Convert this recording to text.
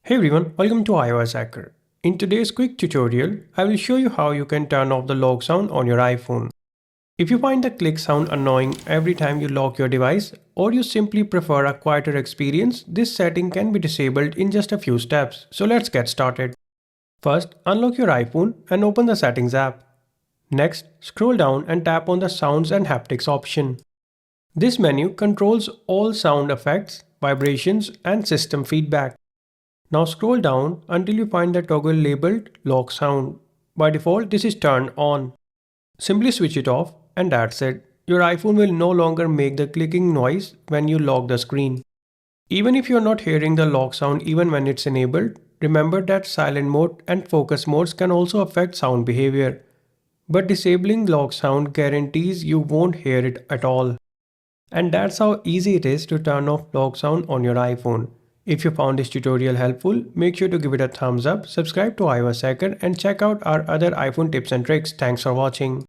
Hey everyone, welcome to iOS Hacker. In today's quick tutorial, I will show you how you can turn off the lock sound on your iPhone. If you find the click sound annoying every time you lock your device, or you simply prefer a quieter experience, this setting can be disabled in just a few steps. So let's get started. First, unlock your iPhone and open the Settings app. Next, scroll down and tap on the Sounds and Haptics option. This menu controls all sound effects, vibrations, and system feedback. Now scroll down until you find the toggle labeled lock sound. By default, this is turned on. Simply switch it off and that's it. Your iPhone will no longer make the clicking noise when you lock the screen. Even if you're not hearing the lock sound even when it's enabled, remember that silent mode and focus modes can also affect sound behavior. But disabling lock sound guarantees you won't hear it at all. And that's how easy it is to turn off lock sound on your iPhone. If you found this tutorial helpful, make sure to give it a thumbs up, subscribe to iOS Hacker and check out our other iPhone tips and tricks. Thanks for watching.